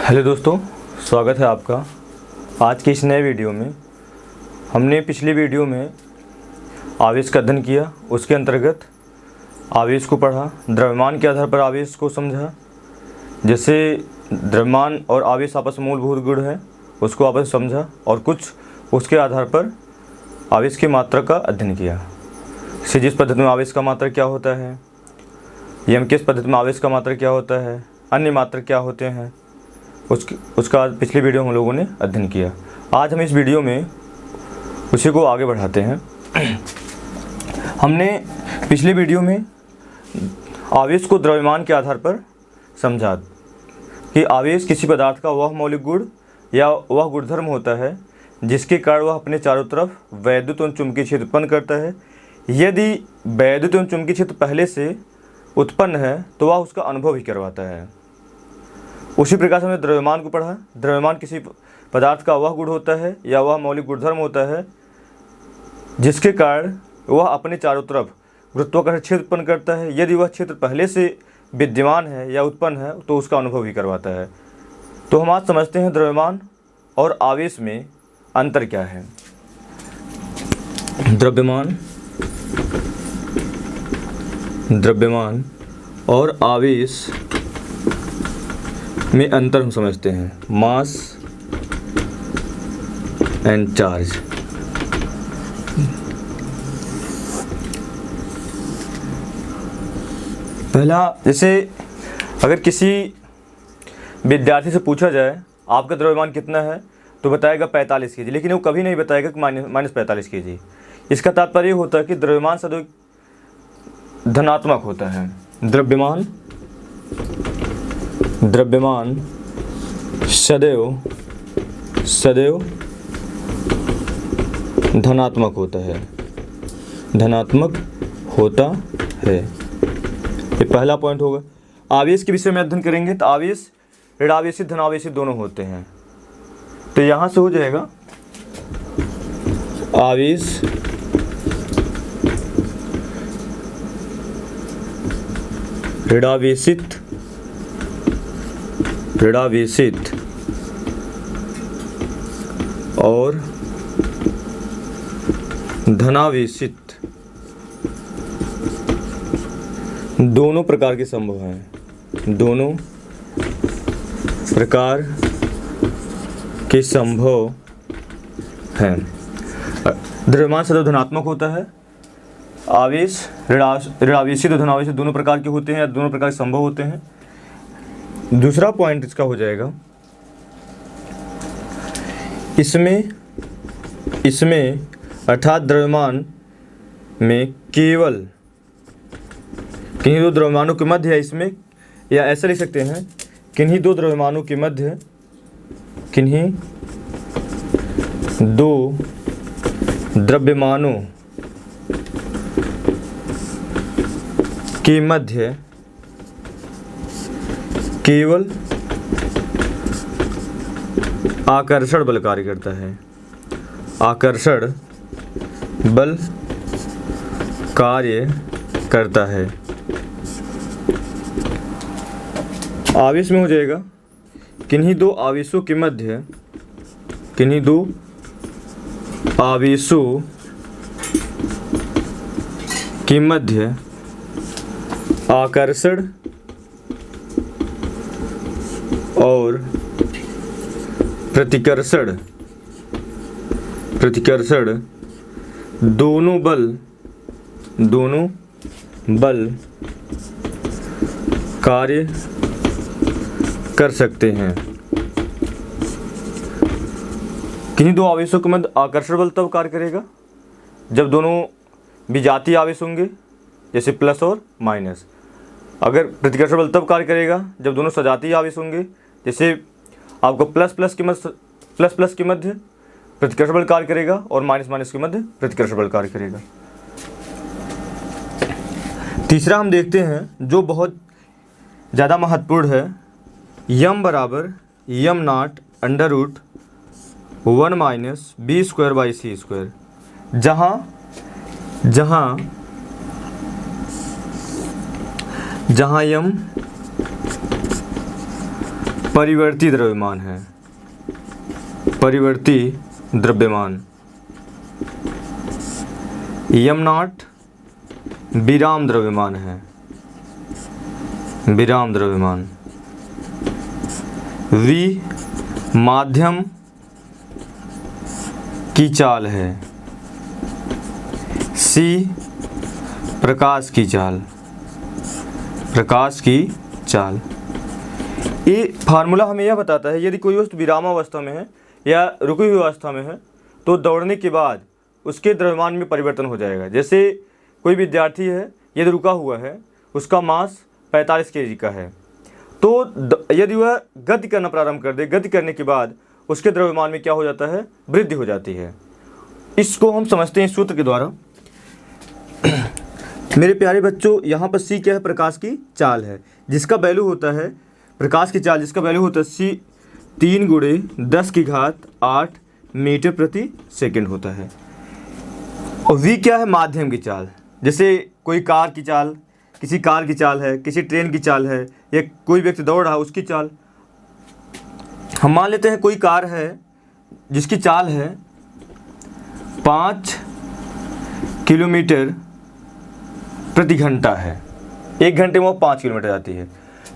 Hello दोस्तों, स्वागत है आपका आज के इस नए वीडियो में। हमने पिछली वीडियो में आवेश का अध्ययन किया, उसके अंतर्गत आवेश को पढ़ा, द्रव्यमान के आधार पर आवेश को समझा। जैसे द्रव्यमान और आवेश आपस में मूलभूत गुण है, उसको आपस में समझा और कुछ उसके आधार पर आवेश की मात्रा का अध्ययन किया। जिस पद्धति में आवेश का मात्रा क्या होता है, किस पद्धति में आवेश का मात्रा क्या होता है, अन्य मात्रा क्या होते हैं, उसका पिछले वीडियो में हम लोगों ने अध्ययन किया। आज हम इस वीडियो में उसी को आगे बढ़ाते हैं। हमने पिछले वीडियो में आवेश को द्रव्यमान के आधार पर समझा कि आवेश किसी पदार्थ का वह मौलिक गुण या वह गुणधर्म होता है जिसके कारण वह अपने चारों तरफ वैद्युत एवं चुंबकीय क्षेत्र उत्पन्न करता है। यदि वैद्युत एवं चुंबकीय क्षेत्र पहले से उत्पन्न है तो वह उसका अनुभव ही करवाता है। उसी प्रकार से हमने द्रव्यमान को पढ़ा। द्रव्यमान किसी पदार्थ का वह गुण होता है या वह मौलिक गुणधर्म होता है जिसके कारण वह अपने चारों तरफ गुरुत्वाकर्षण क्षेत्र उत्पन्न करता है। यदि वह क्षेत्र पहले से विद्यमान है या उत्पन्न है तो उसका अनुभव ही करवाता है। तो हम आज समझते हैं द्रव्यमान और आवेश में अंतर क्या है। द्रव्यमान और आवेश में अंतर हम समझते हैं। Mass and charge. पहला, जैसे अगर किसी विद्यार्थी से पूछा जाए आपका द्रव्यमान कितना है तो बताएगा 45 kg, लेकिन वो कभी नहीं बताएगा कि माइनस 45 kg। इसका तात्पर्य होता है कि द्रव्यमान सदैव धनात्मक होता है। द्रव्यमान सदैव धनात्मक होता है। ये पहला पॉइंट होगा। आवेश के विषय में अध्ययन करेंगे तो आवेश ऋणावेशित धनावेशित दोनों होते हैं। तो यहाँ से हो जाएगा आवेश ऋणावेशित और धनावेशित दोनों प्रकार के संभव हैं। दोनों प्रकार के संभव हैं। द्रव्यमान सदैव धनात्मक होता है। आवेश ऋणावेशित और धनावेशित दोनों प्रकार के होते हैं, दोनों प्रकार के संभव होते हैं। दूसरा पॉइंट इसका हो जाएगा, इसमें अर्थात द्रव्यमान में केवल किन्हीं दो द्रव्यमानों के मध्य है इसमें, या ऐसा लिख सकते हैं किन्हीं दो द्रव्यमानों के मध्य केवल आकर्षण बल कार्य करता है। आकर्षण बल कार्य करता है। आवेश में हो जाएगा किन्हीं दो आवेशों के मध्य आकर्षण और प्रतिकर्षण दोनों बल कार्य कर सकते हैं। किन्हीं दो आवेशों के मध्य आकर्षण बल तब कार्य करेगा जब दोनों विजातीय आवेश होंगे, जैसे प्लस और माइनस। अगर प्रतिकर्षण बल तब कार्य करेगा जब दोनों सजातीय आवेश होंगे, जैसे आपको प्लस प्लस के मध्य प्रतिकर्षण बल कार्य करेगा और माइनस माइनस के मध्य प्रतिकर्षण बल कार्य करेगा। तीसरा हम देखते हैं जो बहुत ज़्यादा महत्वपूर्ण है, यम बराबर m not under root 1 minus b square by c square, जहाँ यम परिवर्ती द्रव्यमान है, परिवर्ती द्रव्यमान। यम नॉट विराम द्रव्यमान है, विराम द्रव्यमान। वी माध्यम की चाल है। सी प्रकाश की चाल, प्रकाश की चाल। ये फार्मूला हमें यह बताता है यदि कोई वस्तु विरामावस्था में है या रुकी हुई अवस्था में है तो दौड़ने के बाद उसके द्रव्यमान में परिवर्तन हो जाएगा। जैसे कोई विद्यार्थी है यदि रुका हुआ है, उसका मास 45 kg का है, तो यदि वह गति करना प्रारंभ कर दे, गति करने के बाद उसके द्रव्यमान में क्या हो जाता है, वृद्धि हो जाती है। इसको हम समझते हैं सूत्र के द्वारा। मेरे प्यारे बच्चों, यहाँ पर सी क्या है, प्रकाश की चाल है, जिसका वैल्यू होता है प्रकाश की चाल, जिसका वैल्यू होता है सी 3 × 10⁸ मीटर प्रति सेकंड होता है। और वी क्या है, माध्यम की चाल। जैसे कोई कार की चाल, किसी कार की चाल है, किसी ट्रेन की चाल है, या कोई व्यक्ति दौड़ रहा है उसकी चाल। हम मान लेते हैं कोई कार है जिसकी चाल है 5 किलोमीटर प्रति घंटा है, 1 घंटे में वो 5 किलोमीटर जाती है।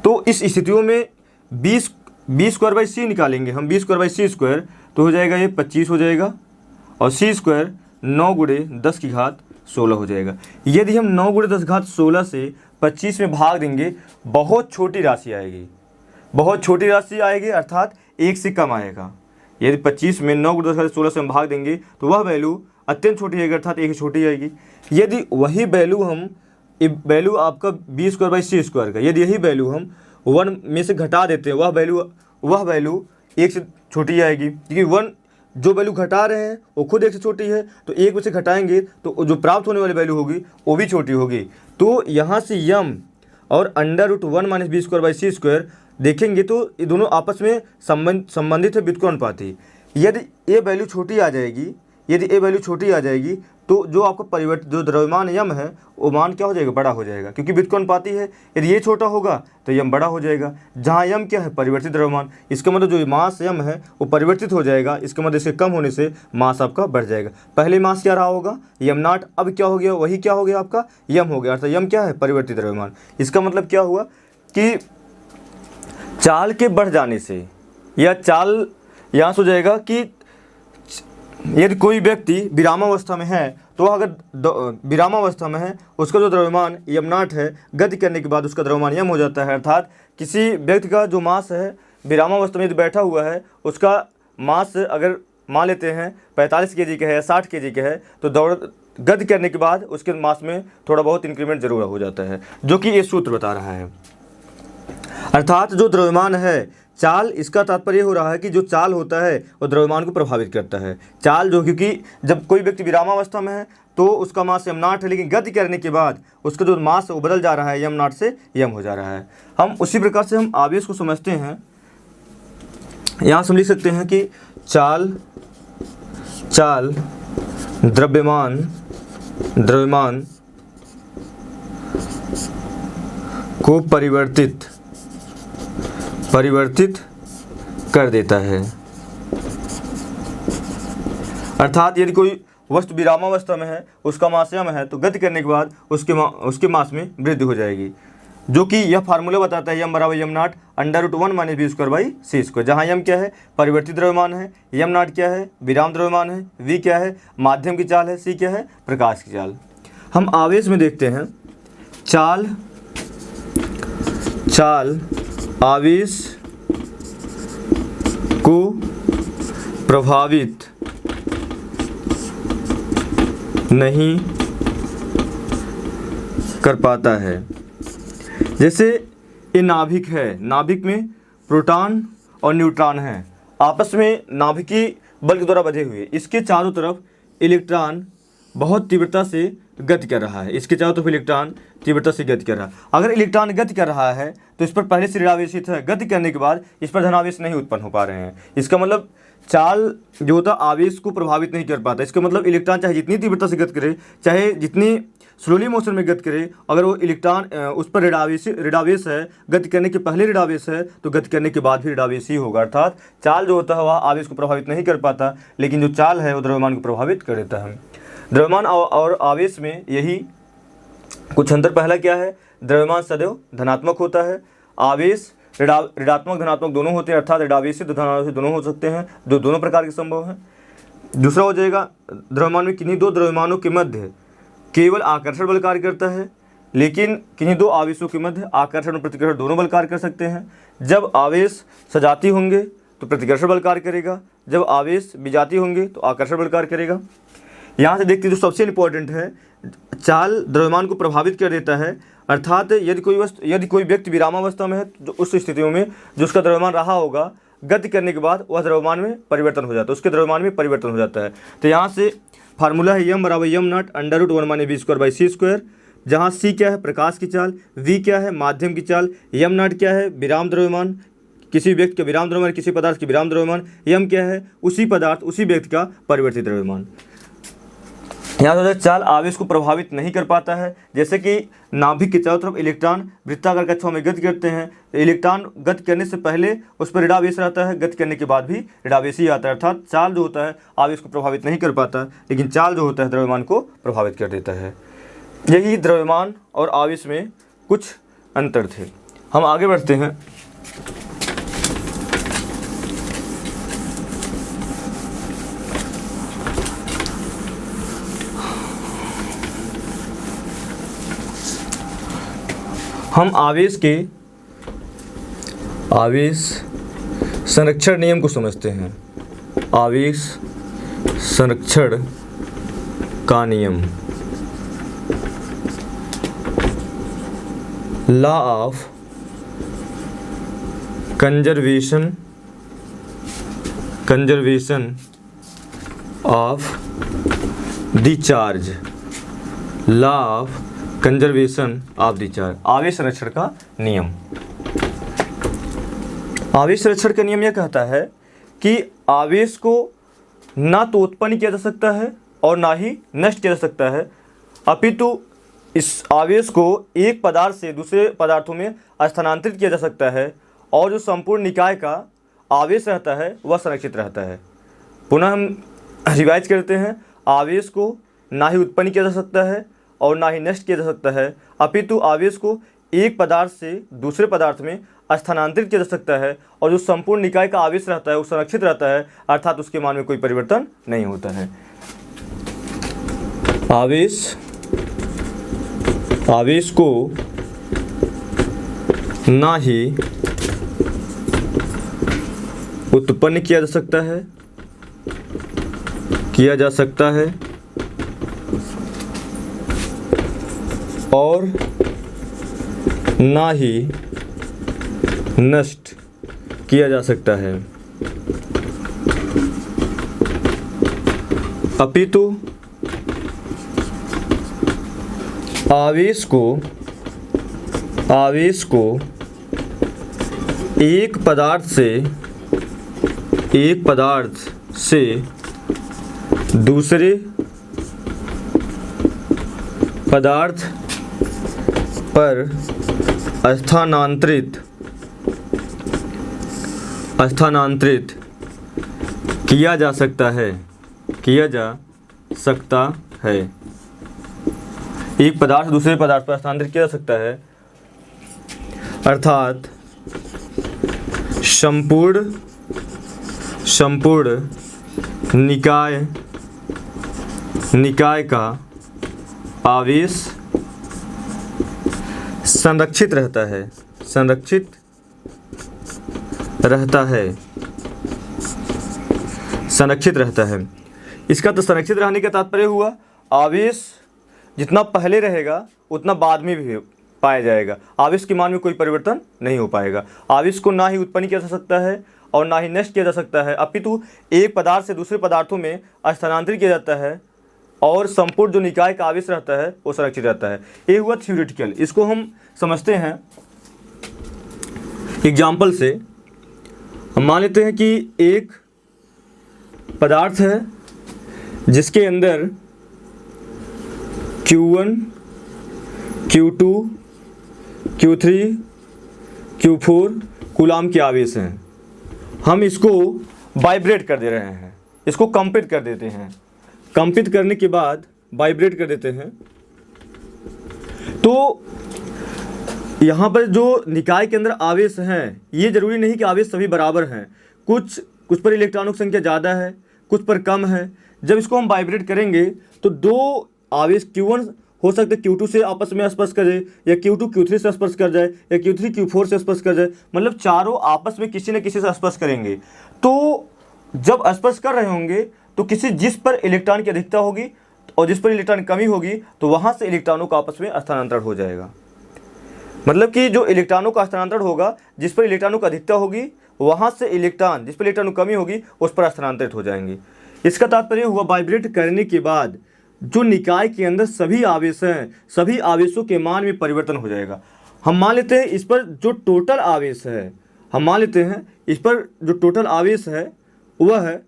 तो इस स्थितियों में 20² निकालेंगे हम, 20²c² तो हो जाएगा ये 25 हो जाएगा, और c² 9 × 10⁻16 हो जाएगा। यदि हम 9 × 10⁻16 से 25 में भाग देंगे, बहुत छोटी राशि आएगी, बहुत छोटी राशि आएगी, अर्थात 1 से कम आएगा। यदि 25 में 9 × 10⁻16 से हम भाग देंगे तो वह वैल्यू अत्यंत छोटी आएगी, अर्थात 1 छोटी आएगी। यदि वही वैल्यू हम, वैल्यू आपका 20²c² का, यदि यही वैल्यू हम 1 में से घटा देते हैं, वह वैल्यू 1 से छोटी आएगी, क्योंकि 1 जो वैल्यू घटा रहे हैं वो खुद 1 से छोटी है, तो 1 में से घटाएंगे तो जो प्राप्त होने वाली वैल्यू होगी वो भी छोटी होगी। तो यहाँ से यम और √1 - v²/c² देखेंगे तो ये दोनों आपस में संबंधित है व्युत्क्रमानुपाती। यदि ये वैल्यू छोटी आ जाएगी, यदि ये वैल्यू छोटी आ जाएगी तो जो आपका परिवर्तित जो द्रव्यमान यम है वो मान क्या हो जाएगा, बड़ा हो जाएगा, क्योंकि व्युत्क्रमानुपाती है। यदि ये छोटा होगा तो यम बड़ा हो जाएगा। जहाँ यम क्या है, परिवर्तित द्रव्यमान, इसका मतलब जो मास यम है वो परिवर्तित हो जाएगा, इसका मतलब इसके कम होने से मास आपका बढ़ जाएगा। पहले मास क्या रहा होगा, यम नॉट, अब क्या हो गया, वही क्या हो गया आपका यम हो गया, अर्थात यम क्या है, परिवर्तित द्रव्यमान। इसका मतलब क्या हुआ कि चाल के बढ़ जाने से, या चाल यहाँ से हो जाएगा कि यदि कोई व्यक्ति विरामावस्था में है तो अगर विरामावस्था में है उसका जो द्रव्यमान यम नॉट है, गति करने के बाद उसका द्रव्यमान यम हो जाता है। अर्थात किसी व्यक्ति का जो मास है विरामावस्था में यदि बैठा हुआ है, उसका मास अगर मान लेते हैं 45 kg का है या 60 kg का है, तो गति करने के बाद उसके मास में थोड़ा बहुत इंक्रीमेंट जरूर हो जाता है, जो कि ये सूत्र बता रहा है। अर्थात जो द्रव्यमान है चाल, इसका तात्पर्य हो रहा है कि जो चाल होता है वो द्रव्यमान को प्रभावित करता है। चाल जो, क्योंकि जब कोई व्यक्ति विरामावस्था में है तो उसका मास यम नॉट है, लेकिन गति करने के बाद उसका जो मास है वो बदल जा रहा है, यम नॉट से यम हो जा रहा है। हम उसी प्रकार से हम आवेश को समझते हैं। यहाँ से हम लिख सकते हैं कि चाल द्रव्यमान को परिवर्तित कर देता है। अर्थात यदि कोई वस्तु विरामावस्था में है, उसका मास यम है, तो गति करने के बाद उसके मास में वृद्धि हो जाएगी, जो कि यह फार्मूला बताता है यम बराबर यम नॉट √1 - v²/c²। जहाँ यम क्या है, परिवर्तित द्रव्यमान है, यम नॉट क्या है, विराम द्रव्यमान है, वी क्या है, माध्यम की चाल है, सी क्या है, प्रकाश की चाल। हम आवेश में देखते हैं, चाल आवेश को प्रभावित नहीं कर पाता है। जैसे ये नाभिक है, नाभिक में प्रोटॉन और न्यूट्रॉन हैं, आपस में नाभिकीय बल के द्वारा बंधे हुए। इसके चारों तरफ इलेक्ट्रॉन बहुत तीव्रता से गति कर रहा है, इसके चारों तरफ इलेक्ट्रॉन तीव्रता से गति कर रहा है। अगर इलेक्ट्रॉन गति कर रहा है तो इस पर पहले से ऋणावेशित है, गति करने के बाद इस पर धनावेश नहीं उत्पन्न हो पा रहे हैं। इसका मतलब चाल जो होता है आवेश को प्रभावित नहीं कर पाता। इसका मतलब इलेक्ट्रॉन चाहे जितनी तीव्रता से गति करे, चाहे जितनी स्लोली मोशन में गति करे, अगर वो इलेक्ट्रॉन उस पर ऋणावेश है, गति करने के पहले ऋणावेश है तो गति करने के बाद भी ऋणावेश ही होगा। अर्थात चाल जो होता है वह आवेश को प्रभावित नहीं कर पाता, लेकिन जो चाल है वो द्रव्यमान को प्रभावित कर देता है। द्रव्यमान और आवेश में यही कुछ अंतर। पहला क्या है, द्रव्यमान सदैव धनात्मक होता है, आवेश ऋणात्मक धनात्मक दोनों होते हैं, अर्थात ऋणावेशित धनावेशित दोनों हो सकते हैं, जो दोनों प्रकार के संभव हैं। दूसरा हो जाएगा, द्रव्यमान में किन्हीं दो द्रव्यमानों के मध्य केवल आकर्षण बल कार्य करता है, लेकिन किन्हीं दो आवेशों के मध्य आकर्षण और प्रतिकर्षण दोनों बल कार्य कर सकते हैं। जब आवेश सजाती होंगे तो प्रतिकर्षण बल कार्य करेगा, जब आवेश विजाती होंगे तो आकर्षण बल कार्य करेगा। यहाँ से देखते जो सबसे इंपॉर्टेंट है, चाल द्रव्यमान को प्रभावित कर देता है, अर्थात यदि कोई व्यक्ति विरामावस्था में है तो उस स्थितियों में जो उसका द्रव्यमान रहा होगा, गति करने के बाद वह द्रव्यमान में परिवर्तन हो जाता है, उसके द्रव्यमान में परिवर्तन हो जाता है। तो यहाँ से फार्मूला है m बराबर m not under root 1 - v square by c square, जहाँ c क्या है प्रकाश की चाल, v क्या है माध्यम की चाल, m नॉट क्या है विराम द्रव्यमान, किसी व्यक्ति का विराम द्रव्यमान, किसी पदार्थ की विराम द्रव्यमान, m क्या है उसी पदार्थ उसी व्यक्ति का परिवर्तित द्रव्यमान। यहाँ से चाल आवेश को प्रभावित नहीं कर पाता है। जैसे कि नाभिक के चारों तरफ इलेक्ट्रॉन वृत्ताकार कक्षाओं में गति करते हैं, तो इलेक्ट्रॉन गति करने से पहले उस पर ऋणावेश रहता है, गति करने के बाद भी ऋणावेश ही आता है। अर्थात चाल जो होता है आवेश को प्रभावित नहीं कर पाता, लेकिन चाल जो होता है द्रव्यमान को प्रभावित कर देता है। यही द्रव्यमान और आवेश में कुछ अंतर थे। हम आगे बढ़ते हैं। हम आवेश संरक्षण नियम को समझते हैं। आवेश संरक्षण का नियम, law of conservation of the charge, law of conservation of the charge, आवेश संरक्षण का नियम। आवेश संरक्षण का नियम यह कहता है कि आवेश को ना तो उत्पन्न किया जा सकता है और ना ही नष्ट किया जा सकता है, अपितु इस आवेश को एक पदार्थ से दूसरे पदार्थों में स्थानांतरित किया जा सकता है, और जो संपूर्ण निकाय का आवेश रहता है वह संरक्षित रहता है। पुनः हम रिवाइज करते हैं, आवेश को ना ही उत्पन्न किया जा सकता है और ना ही नष्ट किया जा सकता है, अपितु आवेश को एक पदार्थ से दूसरे पदार्थ में स्थानांतरित किया जा सकता है, और जो संपूर्ण निकाय का आवेश रहता है वो संरक्षित रहता है, अर्थात उसके मान में कोई परिवर्तन नहीं होता है। आवेश को ना ही उत्पन्न किया जा सकता है और ना ही नष्ट किया जा सकता है, अपितु आवेश को एक पदार्थ से दूसरे पदार्थ पर स्थानांतरित किया जा सकता है। एक पदार्थ दूसरे पदार्थ पर स्थानांतरित किया जा सकता है, अर्थात संपूर्ण निकाय का आवेश संरक्षित रहता है। इसका तो संरक्षित रहने का तात्पर्य हुआ आवेश जितना पहले रहेगा उतना बाद में भी पाया जाएगा, आवेश के मान में कोई परिवर्तन नहीं हो पाएगा। आवेश को ना ही उत्पन्न किया जा सकता है और ना ही नष्ट किया जा सकता है, अपितु एक पदार्थ से दूसरे पदार्थों में स्थानांतरित किया जाता है, और संपूर्ण जो निकाय का आवेश रहता है वो संरक्षित रहता है। ये हुआ थ्योरेटिकल। इसको हम समझते हैं एग्जाम्पल से। हम मान लेते हैं कि एक पदार्थ है जिसके अंदर Q1 Q2 Q3 Q4 coulomb के आवेश हैं। हम इसको वाइब्रेट कर दे रहे हैं, इसको कंपित कर देते हैं। कंपित करने के बाद वाइब्रेट कर देते हैं, तो यहाँ पर जो निकाय के अंदर आवेश हैं, ये जरूरी नहीं कि आवेश सभी बराबर हैं। कुछ पर इलेक्ट्रॉनों की संख्या ज़्यादा है, कुछ पर कम है। जब इसको हम वाइब्रेट करेंगे तो दो आवेश Q1 हो सकते हैं Q2 से आपस में स्पर्श कर जाए, या Q2 Q3 से स्पर्श कर जाए, या Q3 Q4 से स्पर्श कर जाए, मतलब चारों आपस में किसी न किसी से स्पर्श करेंगे। तो जब स्पर्श कर रहे होंगे तो जिस पर इलेक्ट्रॉन की अधिकता होगी और जिस पर इलेक्ट्रॉन कमी होगी, तो वहाँ से इलेक्ट्रॉनों का आपस में स्थानांतरण हो जाएगा। मतलब कि जो इलेक्ट्रॉनों का स्थानांतरण होगा, जिस पर इलेक्ट्रॉनों की अधिकता होगी, वहाँ से इलेक्ट्रॉन जिस पर इलेक्ट्रॉनों की कमी होगी उस पर स्थानांतरित हो जाएंगे। इसका तात्पर्य हुआ वाइब्रेट करने के बाद जो निकाय के अंदर सभी आवेश हैं, सभी आवेशों के मान में परिवर्तन हो जाएगा। हम मान लेते हैं इस पर जो टोटल आवेश है, जो टोटल आवेश है वह है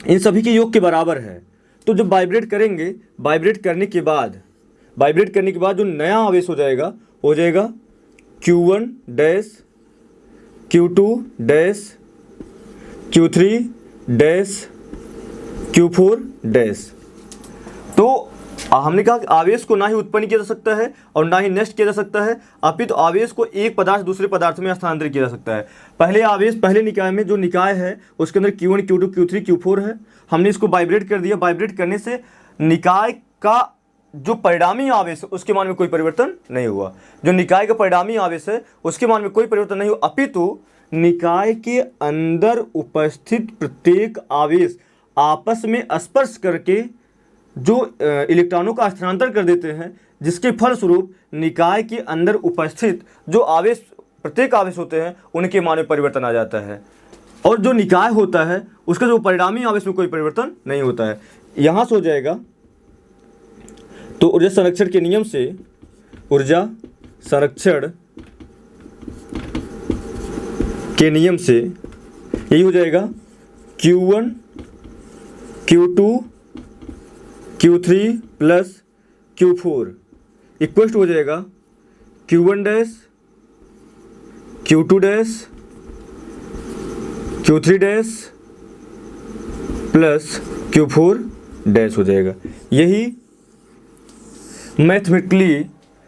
इन सभी के योग के बराबर है। तो जब वाइब्रेट करेंगे, वाइब्रेट करने के बाद जो नया आवेश हो जाएगा Q1 dash Q2 dash Q3 dash Q4 dash. तो हमने कहा कि आवेश को ना ही उत्पन्न किया जा सकता है और ना ही नष्ट किया जा सकता है, अपितु आवेश को एक पदार्थ दूसरे पदार्थ में स्थानांतरित किया जा सकता है। पहले निकाय में जो निकाय है उसके अंदर Q1 Q2 Q3 Q4 है। हमने इसको वाइब्रेट कर दिया। वाइब्रेट करने से निकाय का जो परिणामी आवेश है उसके मान में कोई परिवर्तन नहीं हुआ। जो निकाय का परिणामी आवेश है उसके मान में कोई परिवर्तन नहीं हुआ, अपितु निकाय के अंदर उपस्थित प्रत्येक आवेश आपस में स्पर्श करके जो इलेक्ट्रॉनों का स्थानांतरण कर देते हैं, जिसके फलस्वरूप निकाय के अंदर उपस्थित जो प्रत्येक आवेश होते हैं उनके मान में परिवर्तन आ जाता है। और जो निकाय होता है उसका जो परिणामी आवेश में कोई परिवर्तन नहीं होता है। यहाँ से हो जाएगा तो ऊर्जा संरक्षण के नियम से यही हो जाएगा Q1 Q2 Q3 plus Q4 equal हो जाएगा Q1 dash Q2 dash Q3 dash plus Q4 dash हो जाएगा। यही मैथमेटिकली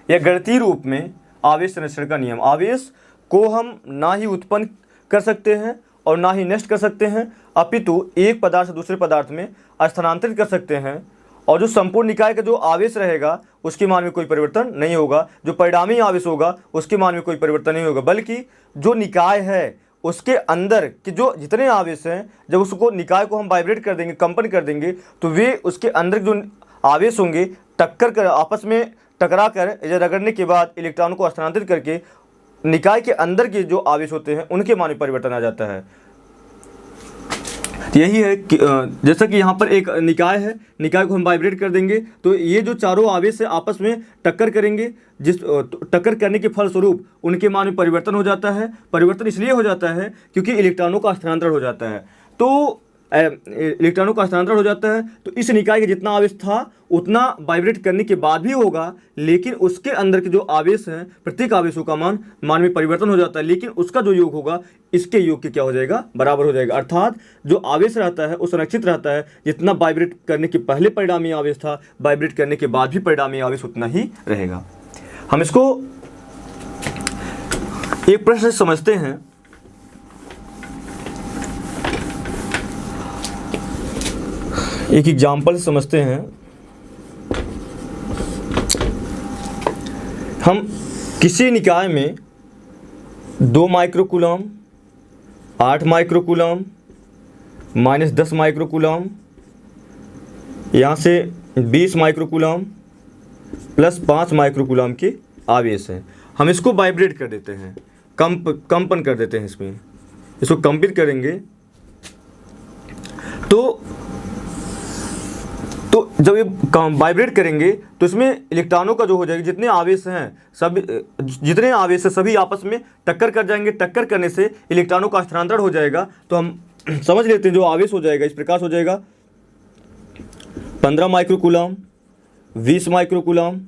या गणितीय रूप में आवेश संरक्षण का नियम। आवेश को हम ना ही उत्पन्न कर सकते हैं और ना ही नष्ट कर सकते हैं, अपितु एक पदार्थ से दूसरे पदार्थ में स्थानांतरित कर सकते हैं। और जो संपूर्ण निकाय का जो आवेश रहेगा उसके मान में कोई परिवर्तन नहीं होगा। जो परिणामी आवेश होगा उसके मान में कोई परिवर्तन नहीं होगा, बल्कि जो निकाय है उसके अंदर के जो जितने आवेश हैं, जब उसको निकाय को हम वाइब्रेट कर देंगे, कंपन कर देंगे, तो वे उसके अंदर जो आवेश होंगे आपस में टकरा कर या रगड़ने के बाद इलेक्ट्रॉनों को स्थानांतरित करके निकाय के अंदर के जो आवेश होते हैं उनके मान में परिवर्तन आ जाता है। यही है कि जैसा कि यहाँ पर एक निकाय है, निकाय को हम वाइब्रेट कर देंगे तो ये जो चारों आवेश है आपस में टक्कर करेंगे, टक्कर करने के फलस्वरूप उनके मान में परिवर्तन हो जाता है। परिवर्तन इसलिए हो जाता है क्योंकि इलेक्ट्रॉनों का स्थानांतरण हो जाता है। तो इलेक्ट्रॉनों का स्थानांतरण हो जाता है तो इस निकाय का जितना आवेश था उतना वाइब्रेट करने के बाद भी होगा, लेकिन उसके अंदर के जो आवेश हैं प्रत्येक आवेशों का मान में परिवर्तन हो जाता है, लेकिन उसका जो योग होगा इसके योग के क्या हो जाएगा, बराबर हो जाएगा। अर्थात जो आवेश रहता है वो संरक्षित रहता है। जितना वाइब्रेट करने के पहले परिणामी आवेश था, वाइब्रेट करने के बाद भी परिणामी आवेश उतना ही रहेगा। हम इसको एक प्रश्न से समझते हैं। एक एग्जाम्पल समझते हैं। हम किसी निकाय में 2 माइक्रोकूलम, 8 माइक्रोकूलम, -10 माइक्रोकूलम, यहाँ से 20 माइक्रोकूलम प्लस 5 माइक्रोकूलम के आवेश हैं। हम इसको वाइब्रेट कर देते हैं, कंपन कर देते हैं। इसको कंपित करेंगे तो जब ये वाइब्रेट करेंगे तो इसमें इलेक्ट्रॉनों का जो हो जाएगा, जितने आवेश हैं सभी आपस में टक्कर कर जाएंगे। टक्कर करने से इलेक्ट्रॉनों का स्थानांतरण हो जाएगा। तो हम समझ लेते हैं जो आवेश हो जाएगा इस प्रकार हो जाएगा 15 माइक्रोकूलम, 20 माइक्रोकूलम,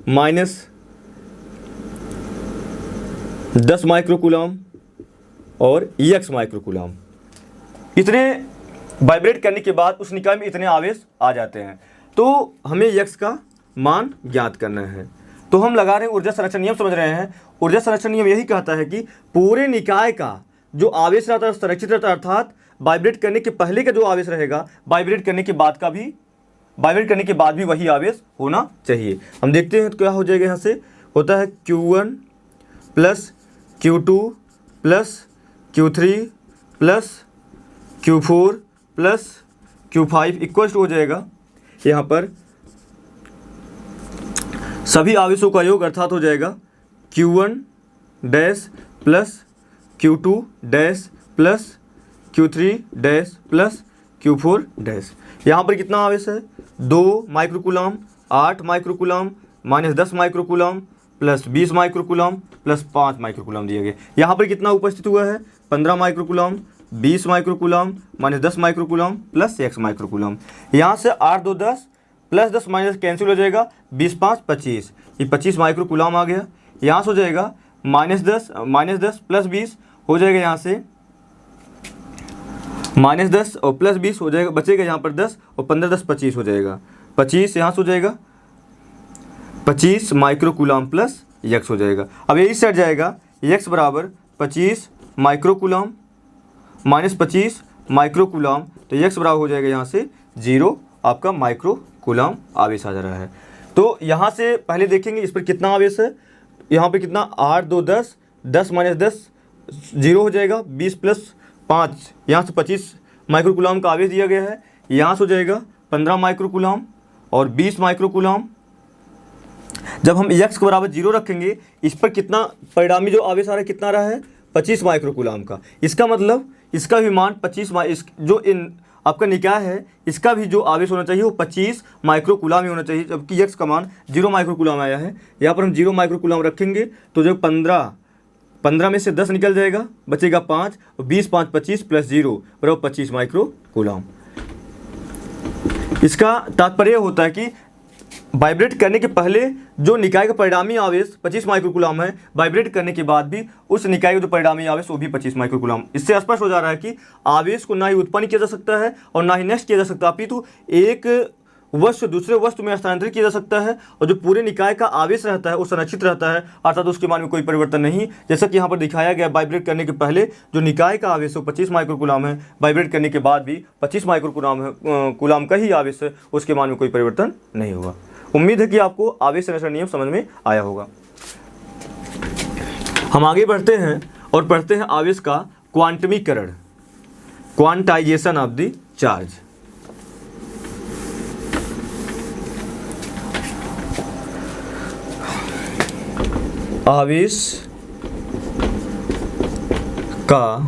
-10 माइक्रोकूलम और x माइक्रोकूलम। इतने वाइब्रेट करने के बाद उस निकाय में इतने आवेश आ जाते हैं। तो हमें x का मान ज्ञात करना है। तो हम लगा रहे हैं ऊर्जा संरक्षण नियम, समझ रहे हैं। ऊर्जा संरक्षण नियम यही कहता है कि पूरे निकाय का जो आवेश रहता है संरक्षित रहता है, अर्थात वाइब्रेट करने के पहले का जो आवेश रहेगा वाइब्रेट करने के बाद भी वही आवेश होना चाहिए। हम देखते हैं तो क्या हो जाएगा। यहाँ से होता है Q1 plus Q2 plus Q3 plus Q4 plus Q5 equal to हो जाएगा यहाँ पर सभी आवेशों का योग, अर्थात हो जाएगा Q1 dash plus Q2 dash plus Q3 dash plus Q4 dash. यहाँ पर कितना आवेश है? 2 microcoulomb, 8 microcoulomb, -10 microcoulomb plus 20 microcoulomb plus 5 microcoulomb दिए गए। यहाँ पर कितना उपस्थित हुआ है? 15 microcoulomb, 20 microcoulomb, -10 microcoulomb plus x microcoulomb. यहाँ से 8 2 10 प्लस 10 माइनस कैंसिल हो जाएगा, 20 5 25, ये 25 माइक्रोकूलम आ गया। यहाँ से हो जाएगा -10 प्लस 20 हो जाएगा, यहाँ से -10 और प्लस 20 हो जाएगा, बचेगा यहाँ पर 10 और 15 10 25 हो जाएगा। 25 यहाँ से हो जाएगा 25 माइक्रोकूलम प्लस x हो जाएगा। अब यही सेट जाएगा x बराबर 25 माइक्रोकूलम माइनस 25 माइक्रोकूलम, तो x बराबर हो जाएगा यहाँ से 0 आपका माइक्रोकूलम आवेश आ जा रहा है। तो यहाँ से पहले देखेंगे इस पर कितना आवेश है। यहाँ पे कितना 8 2 10, 10 माइनस 10 0 हो जाएगा, 20 प्लस 5 यहाँ से 25 माइक्रोकूलम का आवेश दिया गया है। यहाँ से हो जाएगा 15 माइक्रोकूलम और 20 माइक्रोकूलम। जब हम x को बराबर 0 रखेंगे, इस पर कितना परिणामी जो आवेश आ रहा है कितना रहा है? 25 माइक्रोकूलम का। इसका मतलब इसका भी मान 25 जो इन आपका निकाय है इसका भी जो आवेश होना चाहिए वो 25 माइक्रोकूलम ही होना चाहिए, जबकि x का मान 0 माइक्रोकूलम आया है। यहाँ पर हम 0 माइक्रोकूलम रखेंगे तो जो 15 में से 10 निकल जाएगा, बचेगा 5, 20 5 25 प्लस 0 बराबर 25 माइक्रोकूलम। इसका तात्पर्य होता है कि वाइब्रेट करने के पहले जो निकाय का परिणामी आवेश 25 माइक्रोकूलम है, वाइब्रेट करने के बाद भी उस निकाय का जो परिणामी आवेश वो भी 25 माइक्रोकूलम। इससे स्पष्ट हो जा रहा है कि आवेश को ना ही उत्पन्न किया जा सकता है और ना ही नष्ट किया जा सकता, अपितु एक वस्तु दूसरे वस्तु में स्थानांतरित किया जा सकता है। और जो पूरे निकाय का आवेश रहता है वो संरक्षित रहता है, अर्थात उसके मान में कोई परिवर्तन नहीं। जैसा कि यहाँ पर दिखाया गया, वाइब्रेट करने के पहले जो निकाय का आवेश है 25 माइक्रोकूलम है, वाइब्रेट करने के बाद भी 25 माइक्रोकूलम का ही आवेश है, उसके मान में कोई परिवर्तन नहीं होगा। उम्मीद है कि आपको आवेश संरक्षण नियम समझ में आया होगा। हम आगे बढ़ते हैं और पढ़ते हैं आवेश का क्वांटमीकरण, क्वांटाइजेशन ऑफ द चार्ज। आवेश का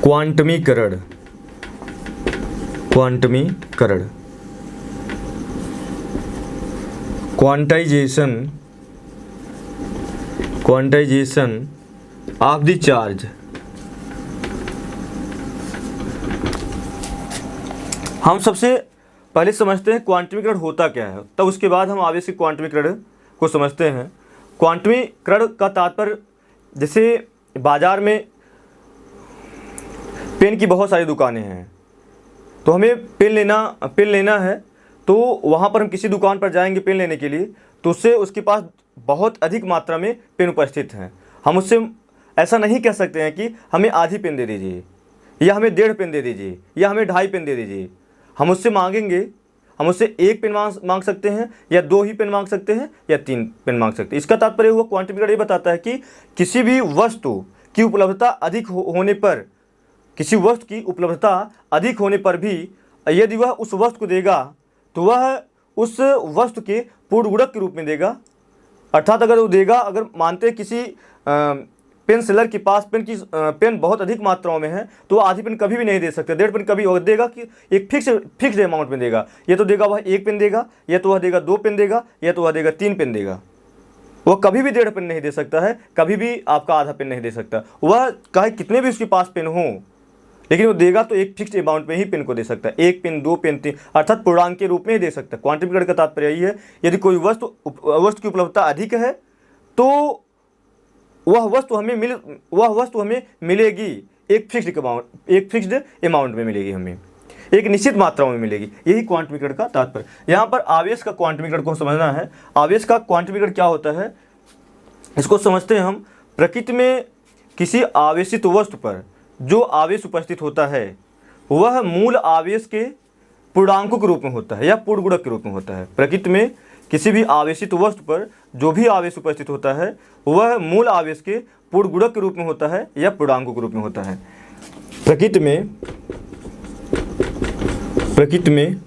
क्वांटमीकरण, क्वांटाइजेशन ऑफ द चार्ज। हम सबसे पहले समझते हैं क्वांटमीकरण होता क्या है, तब उसके बाद हम आवेश के क्वांटमीकरण को समझते हैं। क्वांटमीकरण का तात्पर्य, जैसे बाजार में पेन की बहुत सारी दुकानें हैं, तो हमें पेन लेना है, तो वहाँ पर हम किसी दुकान पर जाएंगे पेन लेने के लिए, तो उसके पास बहुत अधिक मात्रा में पेन उपस्थित हैं। हम उससे ऐसा नहीं कह सकते हैं कि हमें आधी पेन दे दीजिए, या हमें 1.5 पेन दे दीजिए, या हमें 2.5 पेन दे दीजिए। हम उससे मांगेंगे, हम उससे 1 पेन मांग सकते हैं, या 2 ही पेन मांग सकते हैं, या 3 पेन मांग सकते हैं। इसका तात्पर्य हुआ, क्वांटमीकरण ये बताता है कि किसी भी वस्तु की उपलब्धता अधिक होने पर, किसी वस्तु की उपलब्धता अधिक होने पर भी यदि वह उस वस्तु को देगा तो वह उस वस्तु के पूर्ण गुणक के रूप में देगा। अर्थात अगर वो देगा, अगर मानते हैं किसी पेन सेलर के पास पेन बहुत अधिक मात्राओं में है, तो वो आधी पेन कभी भी नहीं दे सकते, 1.5 पेन कभी देगा कि एक फिक्स अमाउंट में देगा। ये तो देगा वह 1 पेन देगा, या तो वह देगा 2 पेन देगा, या तो वह देगा 3 पेन देगा। वह कभी भी 1.5 पेन नहीं दे सकता है, कभी भी आपका आधा पेन नहीं दे सकता। वह चाहे कितने भी उसके पास पेन हो, लेकिन वो देगा तो एक फिक्स्ड अमाउंट में ही पिन को दे सकता है, 1 पिन 2 पिन 3, अर्थात पूर्णांक के रूप में ही दे सकता है। क्वांटिफिकेटर का तात्पर्य यही है, यदि कोई वस्तु की उपलब्धता अधिक है तो वह वस्तु हमें मिलेगी एक फिक्स्ड अमाउंट में मिलेगी, हमें एक निश्चित मात्रा में मिलेगी। यही क्वांटिफिकेटर का तात्पर्य। यहाँ पर आवेश का क्वांटिफिकेटर को समझना है। आवेश का क्वांटिफिकेटर क्या होता है इसको समझते हैं हम। प्रकृति में किसी आवेशित वस्तु पर जो आवेश उपस्थित होता है वह मूल आवेश के पूर्णांकों के रूप में होता है या पूर्ण गुणक के रूप में होता है। प्रकृति में किसी भी आवेशित वस्तु पर जो भी आवेश उपस्थित होता है वह मूल आवेश के पूर्ण गुणक के रूप में होता है या पूर्णांकों के रूप में होता है। प्रकृति में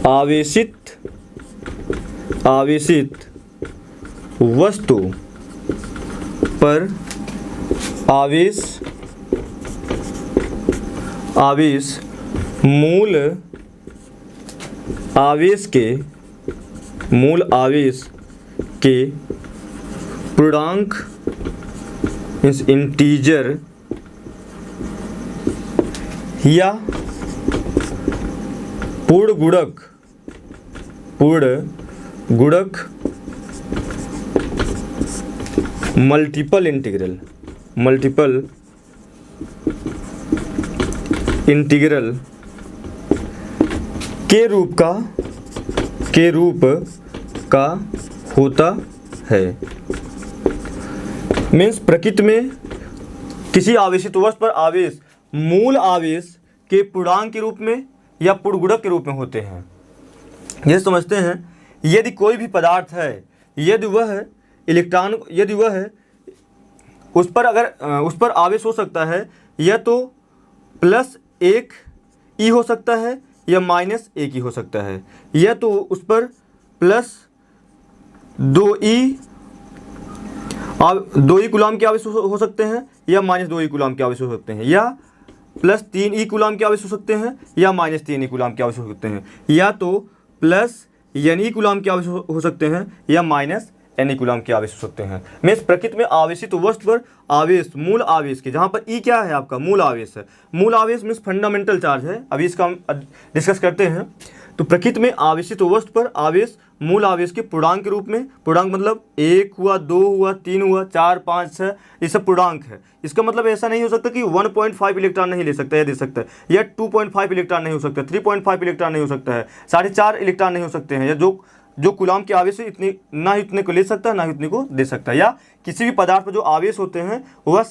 आवेशित वस्तु पर आवेश मूल आवेश के पूर्णांक मीन्स इंटीजर या पूर्ण गुणक मल्टीपल इंटीग्रल के रूप का होता है। मीन्स प्रकृति में किसी आवेशित वस्तु पर आवेश मूल आवेश के पूर्णांक के रूप में या पूर्ण गुणक के रूप में होते हैं। यह समझते हैं यदि कोई भी पदार्थ है, यदि वह उस पर आवेश हो सकता है या तो +1 ई हो सकता है या -1 ई हो सकता है, या तो उस पर +2 ई कूलाम के आवेश हो सकते हैं या -2 ई कूलाम के आवेश हो सकते हैं, या +3 ई कूलाम के आवेश हो सकते हैं या -3 ई कूलाम के आवेश हो सकते हैं, या तो +n ई कूलाम के आवेश हो सकते हैं या -n ई कूलाम के आवेश हो सकते हैं। मीन्स प्रकृति में आवेशित वस्तु पर आवेश मूल आवेश के, जहाँ पर ई क्या है आपका मूल आवेश है। मूल आवेश मीन्स फंडामेंटल चार्ज है, अभी इसका हम डिस्कस करते हैं। तो प्रकृति में आवेशित वस्तु पर आवेश मूल आवेश के पूर्णांक के रूप में, पूर्णांक मतलब 1 हुआ 2 हुआ 3 हुआ 4 5 6, ये सब पूर्णांक है। इसका मतलब ऐसा नहीं हो सकता कि 1.5 इलेक्ट्रॉन नहीं ले सकता है, दे सकता है, या 2.5 इलेक्ट्रॉन नहीं हो सकता, 3.5 इलेक्ट्रॉन नहीं हो सकता है, 4.5 इलेक्ट्रॉन नहीं हो सकते हैं, या जो कूलाम के आवेश इतने ना ही उतने को ले सकता है ना ही उतने को दे सकता है, या किसी भी पदार्थ पर जो आवेश होते हैं वह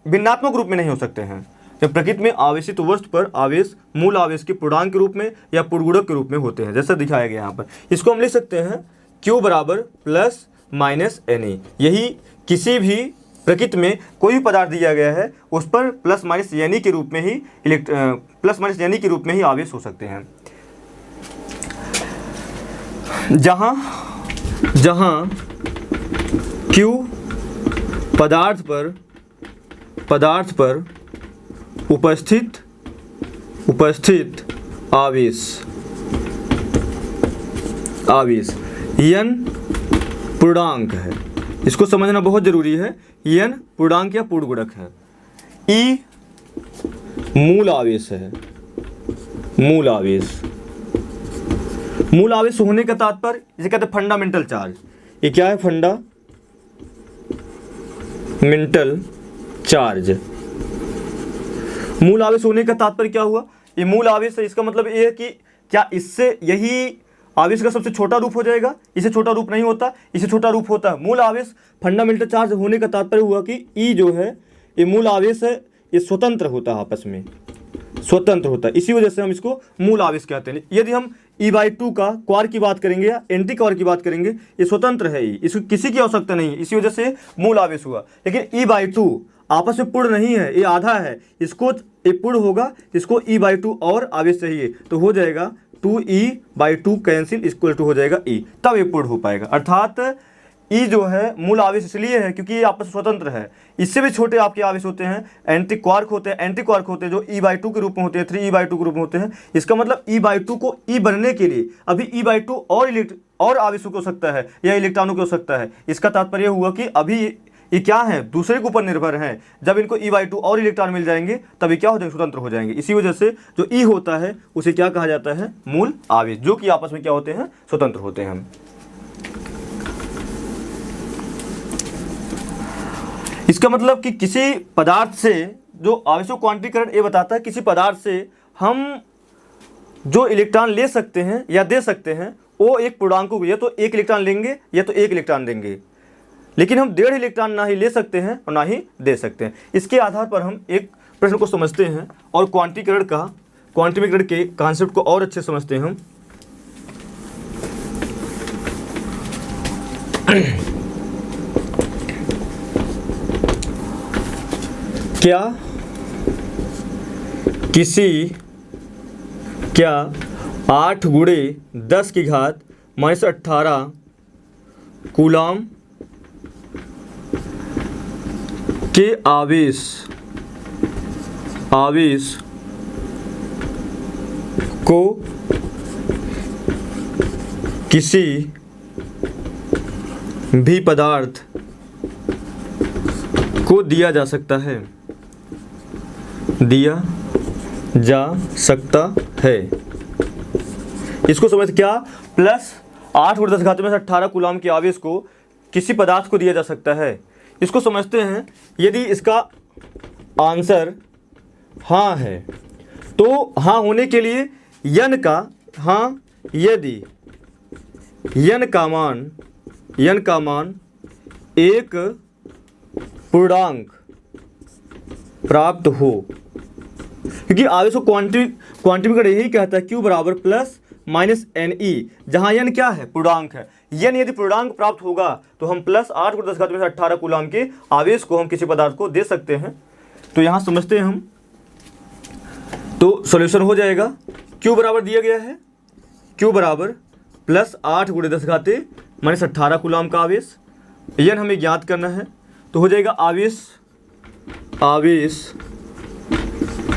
भिन्नात्मक रूप में नहीं हो सकते हैं। तो प्रकृति में आवेशित वस्तु पर आवेश मूल आवेश के पूर्णांक के रूप में या पूर्ण गुणक के रूप में होते हैं, जैसा दिखाया गया यहाँ पर। इसको हम लिख सकते हैं Q बराबर +-Ne। यही किसी भी प्रकृति में कोई भी पदार्थ दिया गया है उस पर +-Ne के रूप में ही +-Ne के रूप में ही आवेश हो सकते हैं। जहाँ Q पदार्थ पर उपस्थित आवेश n पूर्णांक है, इसको समझना बहुत जरूरी है। n पूर्णांक या पूर्ण गुणक है। E मूल आवेश है, मूल आवेश होने का तात्पर्य इसे कहते हैं फंडामेंटल चार्ज। ये क्या है? Fundamental charge. मूल आवेश होने का तात्पर्य क्या हुआ? ये मूल आवेश है, इसका मतलब ये है कि क्या इससे यही आवेश का सबसे छोटा रूप हो जाएगा? इसे छोटा रूप नहीं होता, इसे छोटा रूप होता है। मूल आवेश फंडामेंटल चार्ज होने का तात्पर्य हुआ कि ई जो है ये मूल आवेश है, ये स्वतंत्र होता है, आपस में स्वतंत्र होता है, इसी वजह से हम इसको मूल आवेश कहते हैं। यदि हम E/2 का क्वार की बात करेंगे या एंटी क्वार की बात करेंगे, ये स्वतंत्र है, इसको किसी की आवश्यकता नहीं है, इसी वजह से मूल आवेश हुआ। लेकिन E/2 आपस में पूर्ण नहीं है, ये आधा है, इसको ये पूर्ण होगा, इसको E/2 और आवेश चाहिए तो हो जाएगा 2E/2 कैंसिल इक्वल टू हो जाएगा E, तब ये पूर्ण हो पाएगा। अर्थात E जो है मूल आवेश इसलिए है क्योंकि ये आपस में स्वतंत्र है। इससे भी छोटे आपके आवेश होते हैं, एंटी क्वार्क होते हैं, जो E/2 के रूप में होते हैं, 3E/2 के रूप में होते हैं। इसका मतलब E/2 को E बनने के लिए अभी E/2 और आवेशों की हो सकता है या इलेक्ट्रॉनों की हो सकता है। इसका तात्पर्य हुआ कि अभी ये क्या है, दूसरे के ऊपर निर्भर हैं। जब इनको E/2 और इलेक्ट्रॉन मिल जाएंगे तब ये क्या हो जाएंगे, स्वतंत्र हो जाएंगे। इसी वजह से जो E होता है उसे क्या कहा जाता है, मूल आवेश, जो कि आपस में क्या होते हैं, स्वतंत्र होते हैं। इसका मतलब कि किसी पदार्थ से जो आवेशों क्वांटीकरण ये बताता है, किसी पदार्थ से हम जो इलेक्ट्रॉन ले सकते हैं या दे सकते हैं वो एक पूर्णांक को या तो 1 इलेक्ट्रॉन लेंगे या तो 1 इलेक्ट्रॉन देंगे, लेकिन हम 1.5 इलेक्ट्रॉन ना ही ले सकते हैं और ना ही दे सकते हैं। इसके आधार पर हम एक प्रश्न को समझते हैं और क्वांटीकरण के कॉन्सेप्ट को और अच्छे समझते हैं हम। क्या 8 × 10⁻18 कूलाम के आवेश को किसी भी पदार्थ को दिया जा सकता है, इसको समझ क्या, प्लस 8 × 10⁻18 कूलाम के आवेश को किसी पदार्थ को दिया जा सकता है। इसको समझते हैं। यदि इसका आंसर हाँ है तो हाँ होने के लिए यन का हाँ, यदि यन का मान एक पूर्णांक प्राप्त हो, क्योंकि आवेश को क्वांटीकरण यही कहता है, Q ± NE, जहाँ n क्या है, पूर्णांक है। n यदि पूर्णांक प्राप्त होगा तो हम प्लस 8 × 10⁻18 कूलाम के आवेश को हम किसी पदार्थ को दे सकते हैं। तो यहाँ समझते हैं हम, तो सॉल्यूशन हो जाएगा। Q बराबर दिया गया है, Q बराबर प्लस 8 × 10⁻18 कूलाम का आवेश, n हमें ज्ञात करना है। तो हो जाएगा आवेश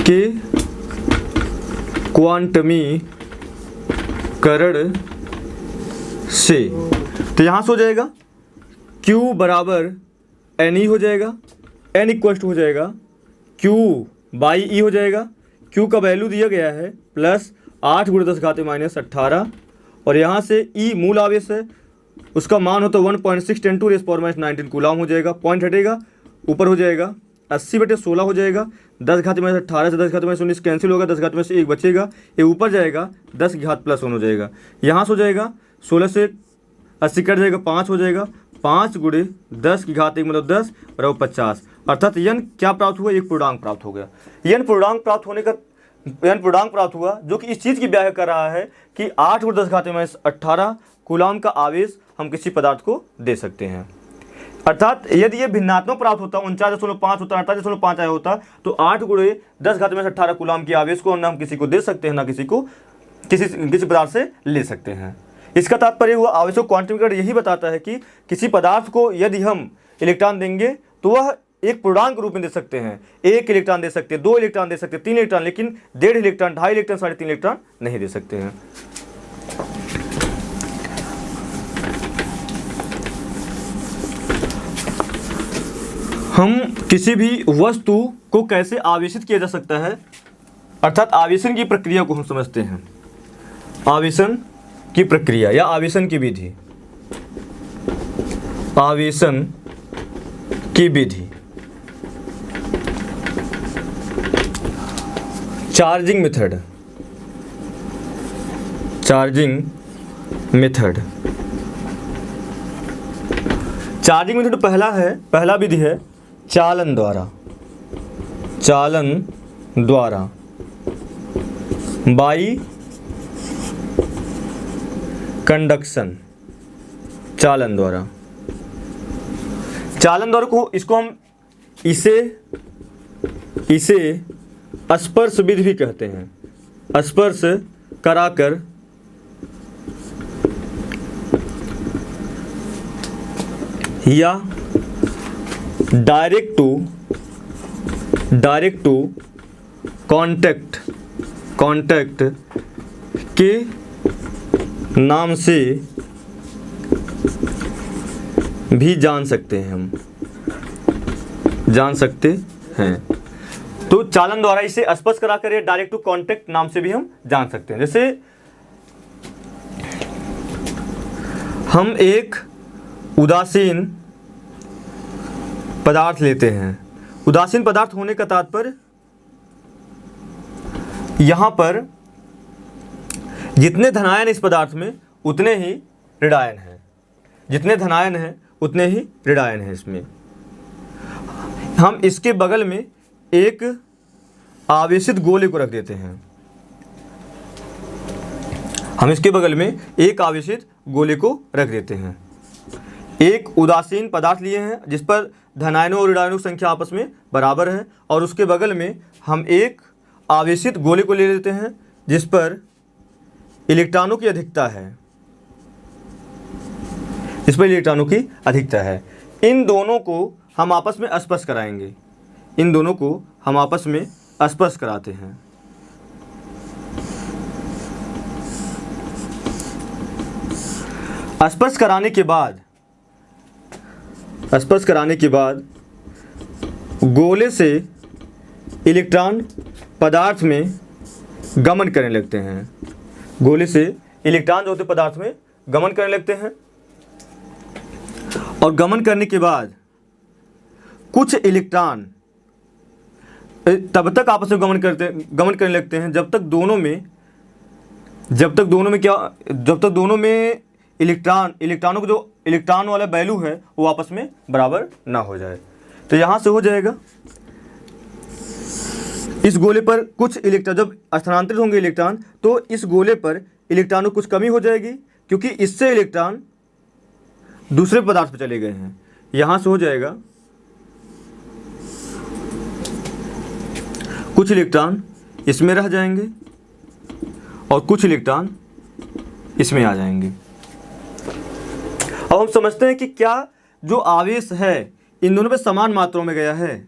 के क्वांटमीकरण से, तो यहाँ से हो जाएगा Q बराबर NE हो जाएगा, N इक्वल टू हो जाएगा Q/E हो जाएगा। Q का वैल्यू दिया गया है प्लस 8 × 10⁻18 और यहाँ से E मूल आवेश है, उसका मान हो तो 1.6 × 10⁻19 कूलाम हो जाएगा। पॉइंट हटेगा, ऊपर हो जाएगा 80/16 हो जाएगा। 10⁻18 से 10⁻19 कैंसिल होगा, 10⁻1 बचेगा, ये ऊपर जाएगा 10⁻+1 हो जाएगा। यहाँ से हो जाएगा 16 से 80 कट जाएगा, 5 हो जाएगा, 5 × 10⁻1 मतलब 10 बराबर 50, अर्थात n क्या प्राप्त हुआ, एक पूर्णांक प्राप्त हो गया। n पूर्णांक प्राप्त हुआ जो कि इस चीज़ की व्याख्या कर रहा है कि 8 × 10⁻18 कूलाम का आवेश हम किसी पदार्थ को दे सकते हैं। अर्थात यदि ये भिन्नात्मक प्राप्त होता, 49.5 होता, 48.5 आया होता, तो 8 × 10⁻18 कूलाम के आवेश को ना हम किसी को दे सकते हैं, ना किसी पदार्थ से ले सकते हैं। इसका तात्पर्य हुआ, आवेशों क्वांटीकरण यही बताता है कि किसी पदार्थ को यदि हम इलेक्ट्रॉन देंगे तो वह एक पूर्णांक रूप में दे सकते हैं। 1 इलेक्ट्रॉन दे सकते हैं, 2 इलेक्ट्रॉन दे सकते हैं, 3 इलेक्ट्रॉन, लेकिन 1.5 इलेक्ट्रॉन, 2.5 इलेक्ट्रॉन, 3.5 इलेक्ट्रॉन नहीं दे सकते हैं। हम किसी भी वस्तु को कैसे आवेशित किया जा सकता है, अर्थात आवेशन की प्रक्रिया को हम समझते हैं। आवेशन की प्रक्रिया या आवेशन की विधि। आवेशन की विधि, चार्जिंग मेथड। चार्जिंग मेथड पहला विधि है चालन द्वारा बाई कंडक्शन। चालन द्वारा को इसको हम इसे स्पर्श विधि भी कहते हैं। स्पर्श कराकर या डायरेक्ट टू कांटेक्ट के नाम से भी जान सकते हैं हम। जान सकते हैं। तो चालन द्वारा इसे स्पष्ट कराकर या डायरेक्ट टू कॉन्टेक्ट नाम से भी हम जान सकते हैं। जैसे हम एक उदासीन पदार्थ लेते हैं। उदासीन पदार्थ होने का तात्पर्य यहां पर जितने धनायन इस पदार्थ में उतने ही ऋणायन हैं, जितने धनायन हैं उतने ही ऋणायन हैं इसमें। हम इसके बगल में एक आवेशित गोले को रख देते हैं। हम इसके बगल में एक आवेशित गोले को रख देते हैं। एक उदासीन पदार्थ लिए हैं जिस पर धनायनों और ऋणायनों की संख्या आपस में बराबर है, और उसके बगल में हम एक आवेशित गोले को ले लेते हैं जिस पर इलेक्ट्रॉनों की अधिकता है, इस पर इलेक्ट्रॉनों की अधिकता है। इन दोनों को हम आपस में स्पर्श कराएंगे, इन दोनों को हम आपस में स्पर्श कराते हैं। स्पर्श कराने के बाद गोले से इलेक्ट्रॉन पदार्थ में गमन करने लगते हैं। गोले से इलेक्ट्रॉन जो होते पदार्थ में गमन करने लगते हैं, और गमन करने के बाद कुछ इलेक्ट्रॉन तब तक आपस में गमन करने लगते हैं जब तक दोनों में इलेक्ट्रॉनों को जो इलेक्ट्रॉन वाला वैल्यू है वो आपस में बराबर ना हो जाए। तो यहाँ से हो जाएगा, इस गोले पर कुछ इलेक्ट्रॉन जब स्थानांतरित होंगे इलेक्ट्रॉन, तो इस गोले पर इलेक्ट्रॉनों कुछ कमी हो जाएगी क्योंकि इससे इलेक्ट्रॉन दूसरे पदार्थ पर चले गए हैं। यहाँ से हो जाएगा कुछ इलेक्ट्रॉन इसमें रह जाएंगे और कुछ इलेक्ट्रॉन इसमें आ जाएंगे। अब हम समझते हैं कि क्या जो आवेश है इन दोनों में समान मात्रा में गया है,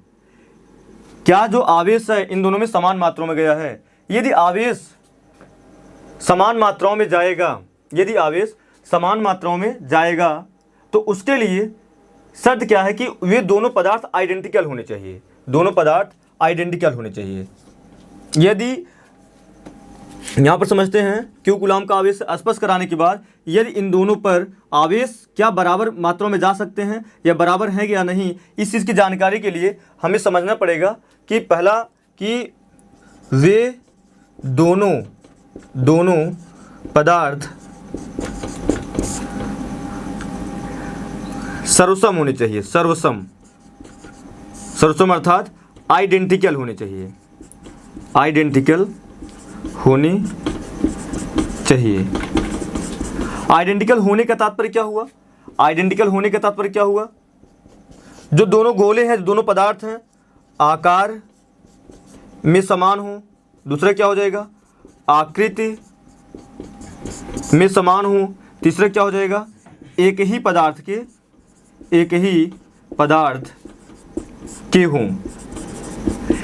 क्या जो आवेश है इन दोनों में समान मात्रा में गया है। यदि आवेश समान मात्राओं में जाएगा, यदि आवेश समान मात्राओं में जाएगा तो उसके लिए शर्त क्या है कि वे दोनों पदार्थ आइडेंटिकल होने चाहिए, दोनों पदार्थ आइडेंटिकल होने चाहिए। यदि यहाँ पर समझते हैं क्यू कूलाम का आवेश स्पर्श कराने के बाद यदि इन दोनों पर आवेश क्या बराबर मात्रा में जा सकते हैं या बराबर हैं या नहीं, इस चीज़ की जानकारी के लिए हमें समझना पड़ेगा कि पहला कि वे दोनों पदार्थ सर्वसम होने चाहिए। सर्वसम अर्थात आइडेंटिकल होने चाहिए, आइडेंटिकल होने चाहिए। आइडेंटिकल होने का तात्पर्य क्या हुआ? आइडेंटिकल होने का तात्पर्य क्या हुआ? जो दोनों गोले हैं, जो दोनों पदार्थ हैं, आकार में समान हो। दूसरा क्या हो जाएगा? आकृति में समान हो। तीसरा क्या हो जाएगा? एक ही पदार्थ के हों।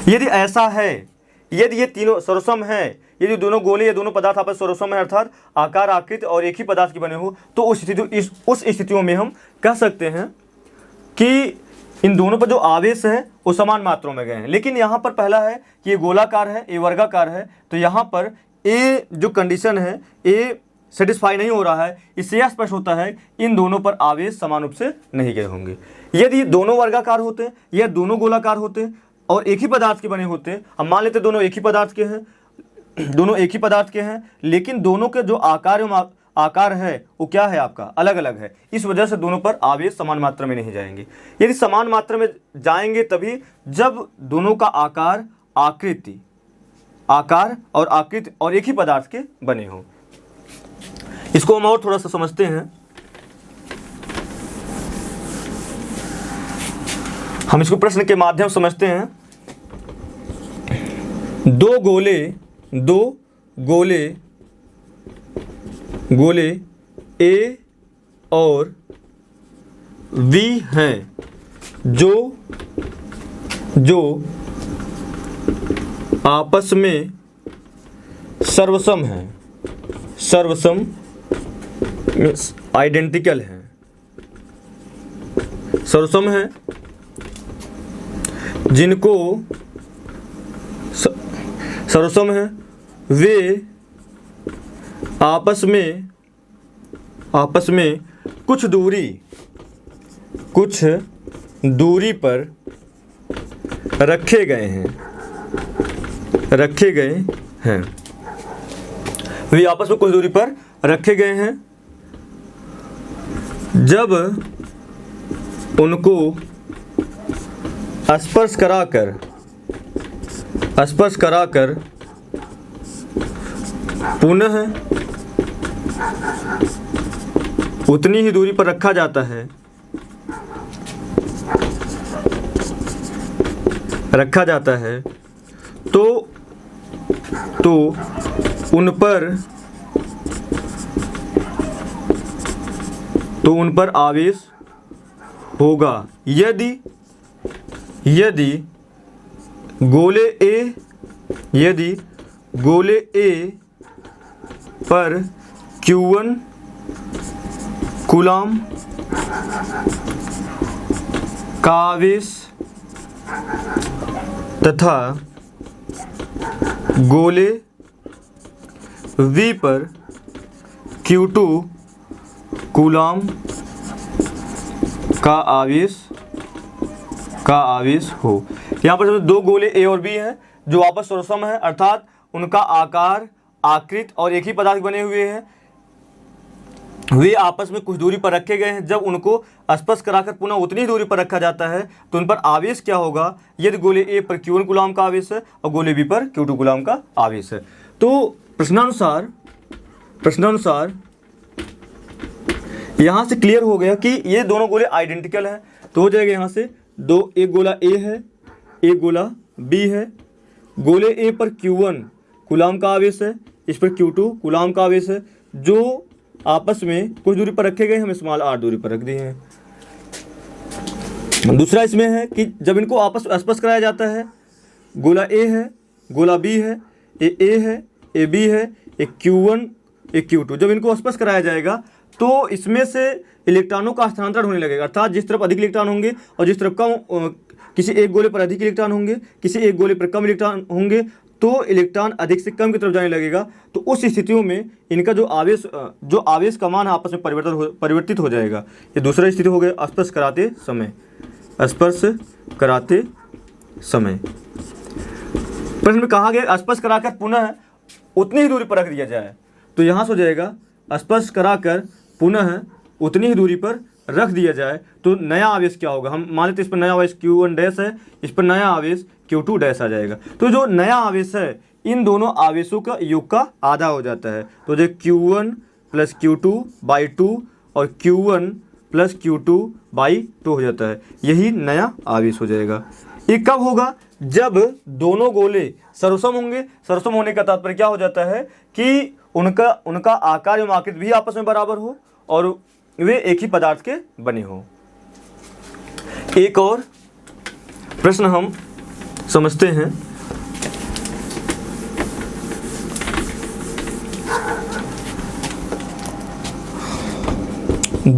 यदि ऐसा है, यदि ये तीनों सर्वसम है, यदि दोनों गोले या दोनों पदार्थ आपस सर्वसम है अर्थात आकार, आकृति और एक ही पदार्थ के बने हो, तो उस स्थितियों में हम कह सकते हैं कि इन दोनों पर जो आवेश है वो समान मात्रा में गए हैं। लेकिन यहाँ पर पहला है कि ये गोलाकार है, ये वर्गाकार है, तो यहाँ पर ए जो कंडीशन है ए सेटिस्फाई नहीं हो रहा है। इससे यह स्पष्ट होता है इन दोनों पर आवेश समान रूप से नहीं गए होंगे। यदि दोनों वर्गाकार होते या दोनों गोलाकार होते और एक ही पदार्थ के बने होते, हम मान लेते दोनों एक ही पदार्थ के हैं, लेकिन दोनों के जो आकार है वो क्या है आपका? अलग अलग है। इस वजह से दोनों पर आवेश समान मात्रा में नहीं जाएंगे। यदि समान मात्रा में जाएंगे तभी जब दोनों का आकार और आकृति और एक ही पदार्थ के बने हो। इसको हम और थोड़ा सा समझते हैं। हम इसको प्रश्न के माध्यम से समझते हैं। दो गोले ए और बी हैं जो आपस में सर्वसम आइडेंटिकल हैं, सर्वसम हैं। जिनको सर्वसम है वे आपस में कुछ दूरी पर रखे गए हैं। वे आपस में कुछ दूरी पर रखे गए हैं। जब उनको स्पर्श कराकर पुनः उतनी ही दूरी पर रखा जाता है तो उन पर आवेश होगा यदि गोले A पर Q1 कूलाम का आवेश तथा गोले V पर Q2 कूलाम का आवेश हो। यहाँ पर दो गोले A और B हैं जो आपस सर्वसम है, अर्थात उनका आकार, आकृति और एक ही पदार्थ बने हुए हैं। वे आपस में कुछ दूरी पर रखे गए हैं। जब उनको स्पर्श कराकर पुनः उतनी दूरी पर रखा जाता है तो उन पर आवेश क्या होगा? यदि गोले A पर Q1 कूलाम का आवेश है और गोले B पर Q2 कूलाम का आवेश है। तो प्रश्नानुसार यहाँ से क्लियर हो गया कि ये दोनों गोले आइडेंटिकल हैं। तो हो जाएगा यहाँ से एक गोला A है, एक गोला B है। गोले A पर Q1 कूलाम का आवेश है, इस पर Q2 कूलाम का आवेश है, जो आपस में कुछ दूरी पर रखे गए, हम स्मॉल r दूरी पर रख दिए हैं। दूसरा इसमें है कि जब इनको आपस में स्पर्श कराया जाता है, गोला A है, गोला B है, ये A है, ये B है, एक Q1 एक Q2, जब इनको स्पर्श कराया जाएगा तो इसमें से इलेक्ट्रॉनों का स्थानांतरण होने लगेगा, अर्थात जिस तरफ अधिक इलेक्ट्रॉन होंगे और जिस तरफ कम, किसी एक गोले पर अधिक इलेक्ट्रॉन होंगे, किसी एक गोले पर कम इलेक्ट्रॉन होंगे, तो इलेक्ट्रॉन अधिक से कम की तरफ जाने लगेगा। तो उस स्थितियों में इनका जो आवेश का मान आपस में परिवर्तित हो जाएगा। ये दूसरा स्थिति हो गया स्पर्श कराते समय। प्रश्न में कहा गया स्पर्श कराकर पुनः उतनी ही दूरी पर रख दिया जाए। तो यहाँ से हो जाएगा स्पर्श कराकर पुनः उतनी ही दूरी पर रख दिया जाए तो नया आवेश क्या होगा? हम मान लेते इस पर नया आवेश Q1 डैश है, इस पर नया आवेश Q2 डैश आ जाएगा। तो जो नया आवेश है इन दोनों आवेशों का योग का आधा हो जाता है। तो जो Q1 प्लस Q2/2 और Q1 प्लस Q2/2 हो जाता है, यही नया आवेश हो जाएगा। ये कब होगा? जब दोनों गोले सर्वसम होंगे। सर्वसम होने का तात्पर्य क्या हो जाता है कि उनका आकार एवं आकृति भी आपस में बराबर हो और वे एक ही पदार्थ के बने हो। एक और प्रश्न हम समझते हैं।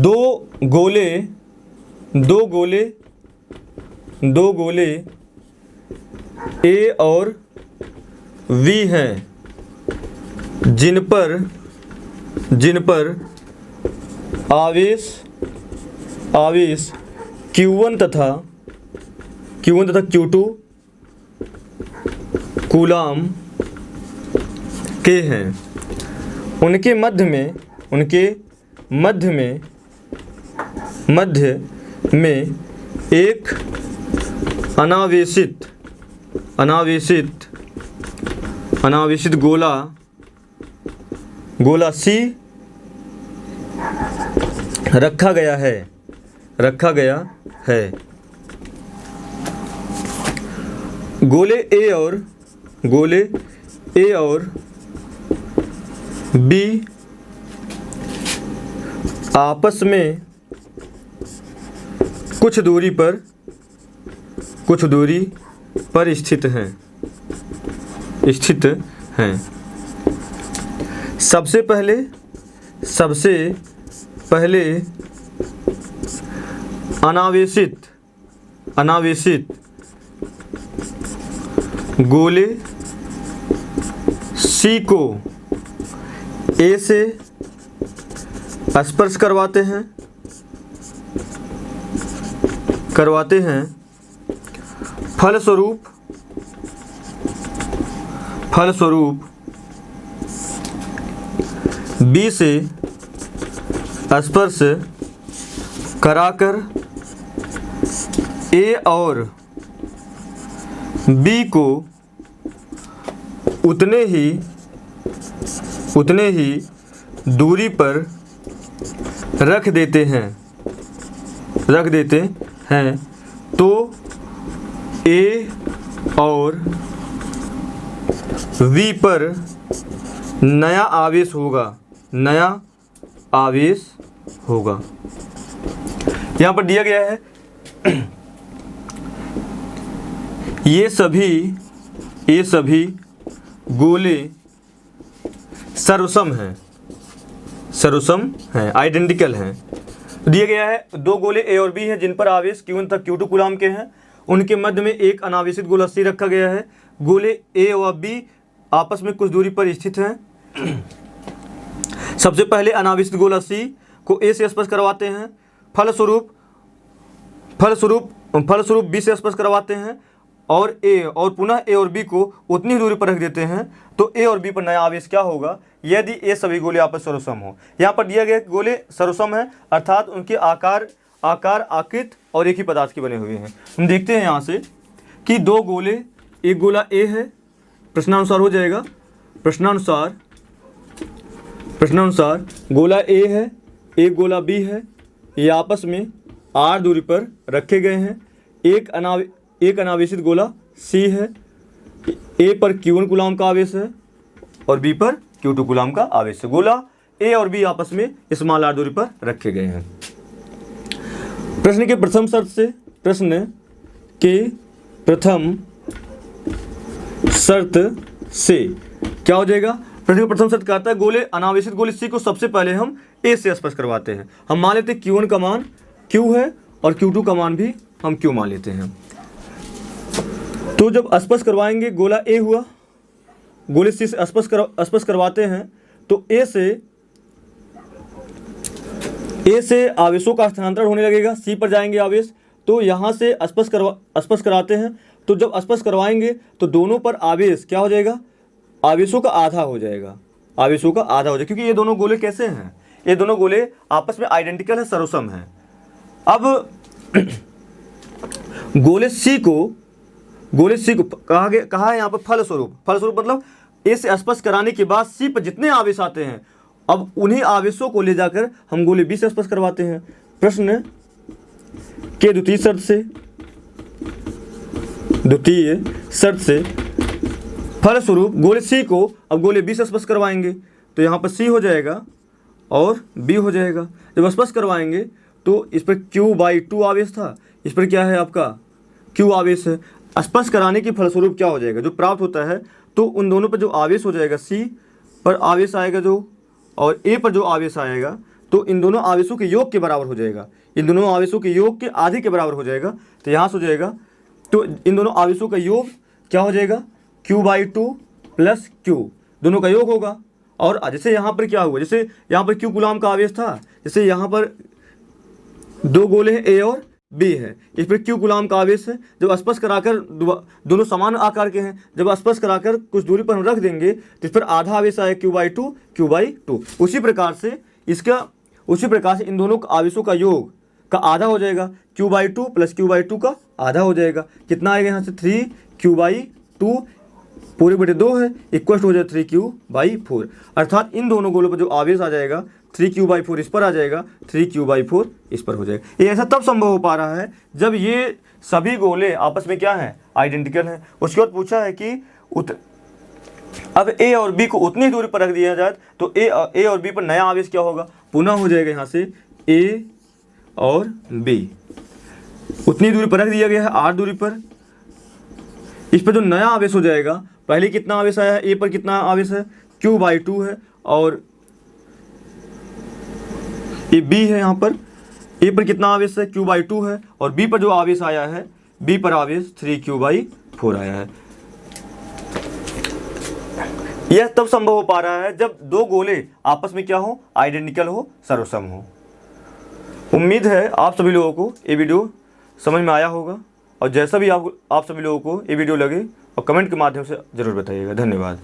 दो गोले A और V हैं जिन पर आवेश Q1 तथा Q2 कूलाम के हैं। उनके मध्य में एक अनावेशित गोला C रखा गया है। गोले A और B आपस में कुछ दूरी पर स्थित हैं। सबसे पहले अनावेशित गोले सी को ए से स्पर्श करवाते हैं फलस्वरूप बी से स्पर्श कराकर ए और बी को उतने ही दूरी पर रख देते हैं तो ए और V पर नया आवेश होगा। यहाँ पर दिया गया है ये सभी गोले सर्वसम हैं, आइडेंटिकल हैं। दिया गया है दो गोले ए और बी हैं जिन पर आवेश Q1 तक Q2 कूलाम के हैं। उनके मध्य में एक अनावेशित गोला C रखा गया है। गोले ए और बी आपस में कुछ दूरी पर स्थित हैं। सबसे पहले अनावेशित गोला C को A से स्पर्श करवाते हैं, फलस्वरूप B से स्पर्श करवाते हैं और पुनः A और B को उतनी ही दूरी पर रख देते हैं तो A और B पर नया आवेश क्या होगा यदि ये सभी गोले आपस सर्वसम हो। यहाँ पर दिया गया गोले सर्वसम है अर्थात उनके आकार आकृत और एक ही पदार्थ के बने हुए हैं। हम देखते हैं यहाँ से कि दो गोले, एक गोला A है, प्रश्नानुसार हो जाएगा, प्रश्नानुसार गोला A है, एक गोला B है, ये आपस में r दूरी पर रखे गए हैं। एक अनावेशित गोला C है, A पर Q1 कूलाम का आवेश है और B पर Q2 कूलाम का आवेश है। गोला A और B आपस में स्मॉल r दूरी पर रखे गए हैं। प्रश्न के प्रथम शर्त से क्या हो जाएगा। प्रश्न की प्रथम शर्त कहता है गोले अनावेशित गोले C को सबसे पहले हम A से स्पर्श करवाते हैं। हम मान लेते हैं Q1 का मान Q है और Q2 का मान भी हम Q मान लेते हैं। तो जब स्पर्श करवाएंगे गोला A हुआ, गोले C से स्पर्श करवाते हैं तो A से आवेशों का स्थानांतरण होने लगेगा, C पर जाएंगे आवेश, तो यहाँ से स्पर्श कराते हैं। तो जब स्पर्श करवाएंगे तो दोनों पर आवेश क्या हो जाएगा, आवेशों का आधा हो जाएगा, क्योंकि ये दोनों गोले कैसे हैं, ये दोनों गोले आपस में आइडेंटिकल है, सर्वसम हैं। अब गोले C को कहा है यहाँ पर फलस्वरूप मतलब A से स्पर्श कराने के बाद C पर जितने आवेश आते हैं अब उन्हीं आवेशों को ले जाकर हम गोले B से स्पर्श करवाते हैं। प्रश्न के द्वितीय शर्त से फलस्वरूप गोले C को अब गोले B से स्पर्श करवाएंगे तो यहाँ पर C हो जाएगा और B हो जाएगा। जब स्पर्श करवाएंगे तो इस पर Q/2 आवेश था, इस पर क्या है आपका Q आवेश है। स्पर्श कराने की फलस्वरूप क्या हो जाएगा, जो प्राप्त होता है तो उन दोनों पर जो आवेश हो जाएगा C पर आवेश आएगा जो और A पर जो आवेश आएगा तो इन दोनों आवेशों के योग के बराबर हो जाएगा, इन दोनों आवेशों के योग के आधे के बराबर हो जाएगा। तो यहाँ से हो जाएगा तो इन दोनों आवेशों का योग क्या हो जाएगा Q/2 प्लस Q, दोनों का योग होगा। और जैसे यहाँ पर क्या हुआ, जैसे यहाँ पर Q कूलाम का आवेश था, जैसे यहाँ पर दो गोले हैं A और B है, इस पर Q कूलाम का आवेश है। जब स्पर्श कराकर दोनों समान आकार के हैं, जब स्पर्श कराकर कुछ दूरी पर हम रख देंगे तो इस पर आधा आवेश आया Q/2। उसी प्रकार से इन दोनों आवेशों का योग का आधा हो जाएगा, Q/2 प्लस Q/2 का आधा हो जाएगा। कितना आएगा यहाँ से 3Q/2 पूरे बटे 2 है इक्वल हो जाएगा 3Q/4। अर्थात इन दोनों गोलों पर जो आवेश आ जाएगा 3Q/4 इस पर आ जाएगा, 3Q/4 इस पर हो जाएगा। ये ऐसा तब संभव हो पा रहा है जब ये सभी गोले आपस में क्या हैं, आइडेंटिकल हैं। उसके बाद पूछा है कि अब A और B को उतनी दूरी पर रख दिया जाए तो A और B पर नया आवेश क्या होगा, पुनः हो जाएगा यहाँ से A और B उतनी दूरी पर रख दिया गया है r दूरी पर। इस पर जो नया आवेश हो जाएगा, पहले कितना आवेश आया है, A पर कितना आवेश है Q/2 है और ये B है, यहाँ पर A पर कितना आवेश है Q/2 है और B पर जो आवेश आया है B पर आवेश 3Q/4 आया है। यह तब संभव हो पा रहा है जब दो गोले आपस में क्या हो, आइडेंटिकल हो, सर्वसम हो। उम्मीद है आप सभी लोगों को ये वीडियो समझ में आया होगा, और जैसा भी आप सभी लोगों को ये वीडियो लगे और कमेंट के माध्यम से ज़रूर बताइएगा। धन्यवाद।